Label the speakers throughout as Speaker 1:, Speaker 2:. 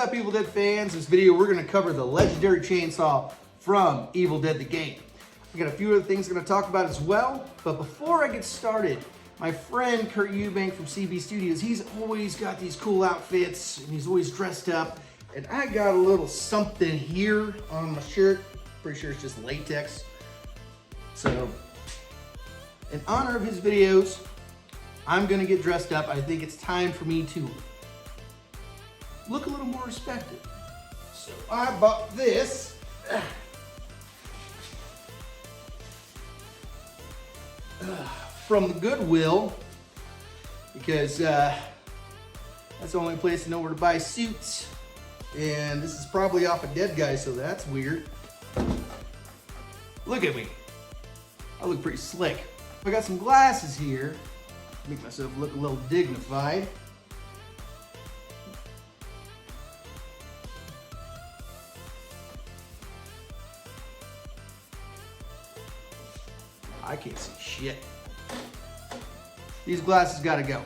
Speaker 1: up, Evil Dead fans? This video, we're going to cover the legendary chainsaw from Evil Dead the game. We got a few other things I'm going to talk about as well, but before I get started, my friend Kurt Eubank from CB Studios, he's always got these cool outfits, and he's always dressed up, and I got a little something here on my shirt. Pretty sure it's just latex. So, in honor of his videos, I'm going to get dressed up. I think it's time for me to look a little more respected. So I bought this. From the Goodwill, because that's the only place I know where to buy suits. And this is probably off a Dead Guy, so that's weird. Look at me. I look pretty slick. I got some glasses here to make myself look a little dignified. I can't see shit. These glasses gotta go.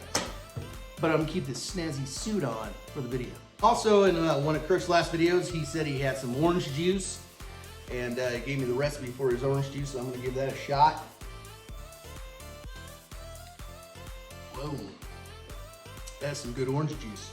Speaker 1: But I'm gonna keep this snazzy suit on for the video. Also, in one of Kurt's last videos, he said he had some orange juice, and he gave me the recipe for his orange juice, so I'm gonna give that a shot. Whoa, that's some good orange juice.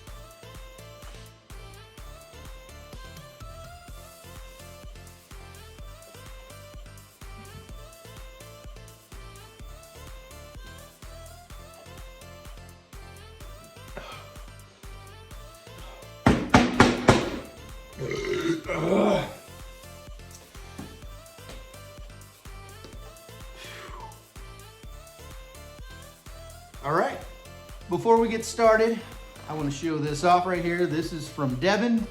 Speaker 1: All right, before we get started, I want to show this off right here. This is from Devin.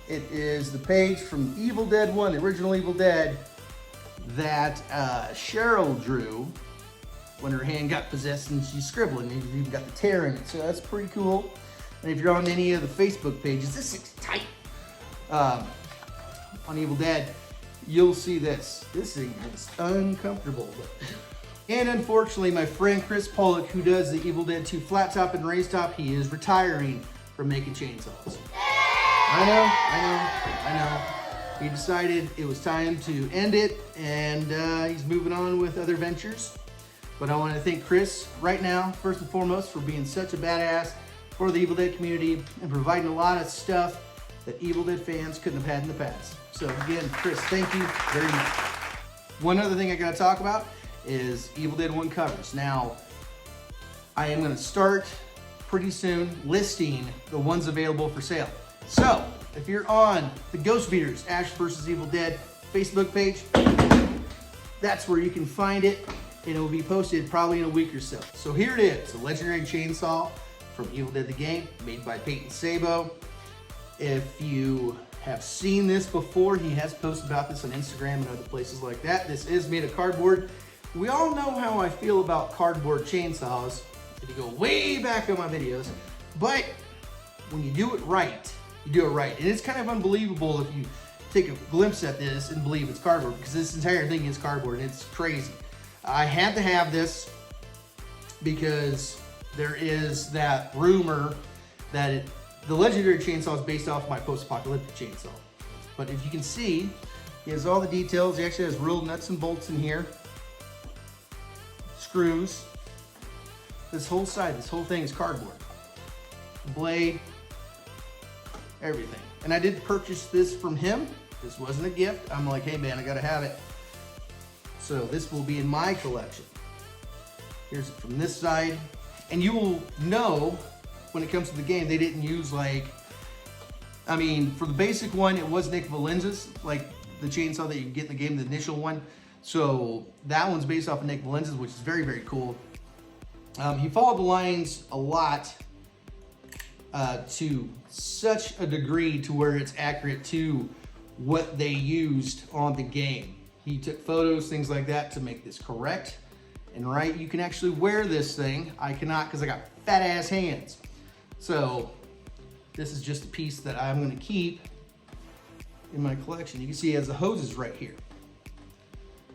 Speaker 1: It is the page from Evil Dead 1, the original Evil Dead, that Cheryl drew when her hand got possessed and she's scribbling. You've even got the tear in it, so that's pretty cool. And if you're on any of the Facebook pages, this is tight. On Evil Dead, you'll see this. This thing is uncomfortable. And unfortunately, my friend Chris Pollock, who does the Evil Dead 2 flat top and raised top, he is retiring from making chainsaws. I know. He decided it was time to end it, and he's moving on with other ventures. But I want to thank Chris right now, first and foremost, for being such a badass for the Evil Dead community and providing a lot of stuff that Evil Dead fans couldn't have had in the past. So again, Chris, thank you very much. One other thing I gotta talk about is Evil Dead 1 covers. Now, I am gonna start pretty soon listing the ones available for sale. So, if you're on the Ghost Beaters Ash vs. Evil Dead Facebook page, that's where you can find it, and it will be posted probably in a week or so. So here it is, a legendary chainsaw from Evil Dead the game, made by Payton Sabo. If you have seen this before, he has posted about this on Instagram and other places like that. This is made of cardboard. We all know how I feel about cardboard chainsaws if you go way back on my videos, but when you do it right, you do it right. And it's kind of unbelievable if you take a glimpse at this and believe it's cardboard, because this entire thing is cardboard and it's crazy. I had to have this because there is that rumor that the legendary chainsaw is based off my post-apocalyptic chainsaw. But if you can see, he has all the details. He actually has real nuts and bolts in here. Screws. This whole side, this whole thing is cardboard. Blade, everything. And I did purchase this from him. This wasn't a gift. I'm like, hey man, I gotta have it. So this will be in my collection. Here's it from this side. And you will know when it comes to the game, they didn't use for the basic one, it was Nick Valenza's, like the chainsaw that you get in the game, the initial one. So that one's based off of Nick Valenza's, which is very, very cool. He followed the lines a lot to such a degree to where it's accurate to what they used on the game. He took photos, things like that, to make this correct and right. You can actually wear this thing. I cannot, because I got fat ass hands. So this is just a piece that I'm going to keep in my collection. You can see he has the hoses right here.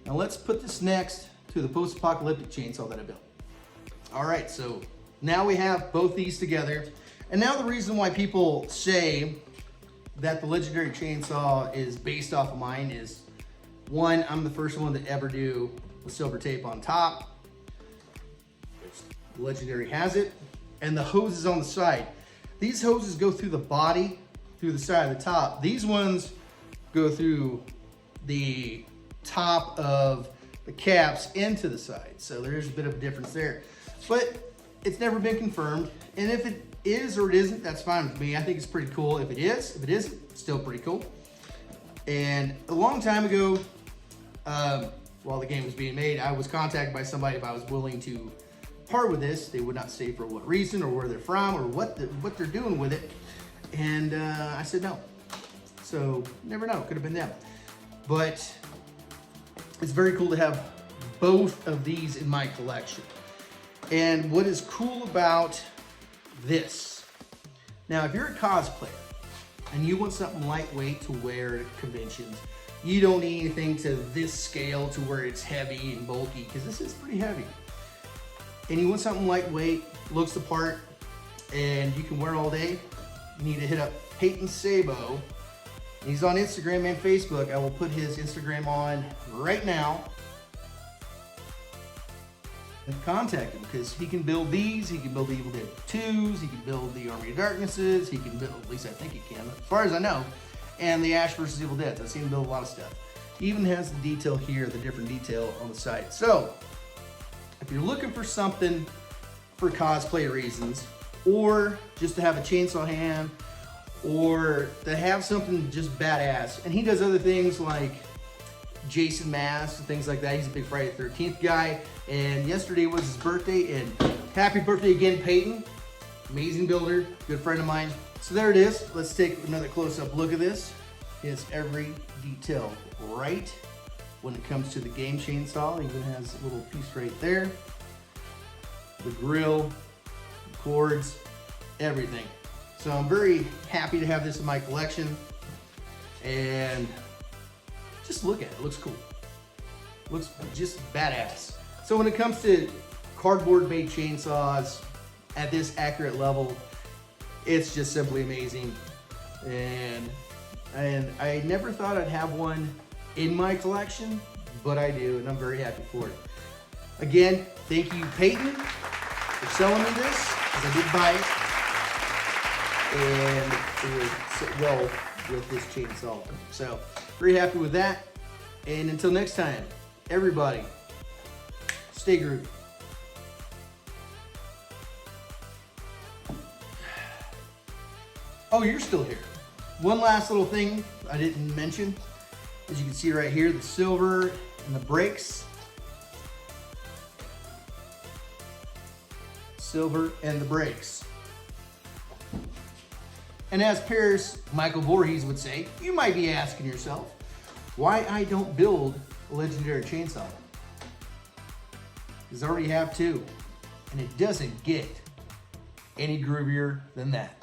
Speaker 1: Now let's put this next to the post-apocalyptic chainsaw that I built. All right, so now we have both these together. And now the reason why people say that the legendary chainsaw is based off of mine is, one, I'm the first one to ever do the silver tape on top. The legendary has it. And the hoses on the side. These hoses go through the body, through the side of the top. These ones go through the top of the caps into the side. So there's a bit of a difference there. But it's never been confirmed. And if it is or it isn't, that's fine with me. I think it's pretty cool. If it is, if it isn't, still pretty cool. And a long time ago, while the game was being made, I was contacted by somebody if I was willing to part with this. They would not say for what reason or where they're from or what they're doing with it. And I said no. So never know, could have been them. But it's very cool to have both of these in my collection. And what is cool about this, now if you're a cosplayer and you want something lightweight to wear at conventions, you don't need anything to this scale to where it's heavy and bulky, because this is pretty heavy. And you want something lightweight, looks the part, and you can wear all day, you need to hit up Payton Sabo. He's on Instagram and Facebook. I will put his Instagram on right now. And contact him, because he can build these, he can build the Evil Dead 2s, he can build the Army of Darknesses, he can build, at least I think he can, as far as I know, and the Ash vs. Evil Dead. I've seen him build a lot of stuff. He even has the detail here, the different detail on the side. So, if you're looking for something for cosplay reasons, or just to have a chainsaw hand, or to have something just badass, and he does other things like Jason masks and things like that. He's a big Friday the 13th guy, and yesterday was his birthday, and happy birthday again, Payton. Amazing builder, good friend of mine. So there it is. Let's take another close-up look at this. It's every detail right when it comes to the game chainsaw. It even has a little piece right there. The grill, the cords, everything. So I'm very happy to have this in my collection, and just look at it, it looks cool. Looks just badass. So when it comes to cardboard made chainsaws at this accurate level, it's just simply amazing. And I never thought I'd have one in my collection, but I do, and I'm very happy for it. Again, thank you, Payton, for selling me this, because I did buy it, and it would sit well with this chainsaw. So, very happy with that. And until next time, everybody, stay groovy. Oh, you're still here. One last little thing I didn't mention. As you can see right here, the silver and the brakes. Silver and the brakes. And as Paris Michael Voorhees would say, you might be asking yourself, why I don't build a legendary chainsaw? Because I already have two, and it doesn't get any groovier than that.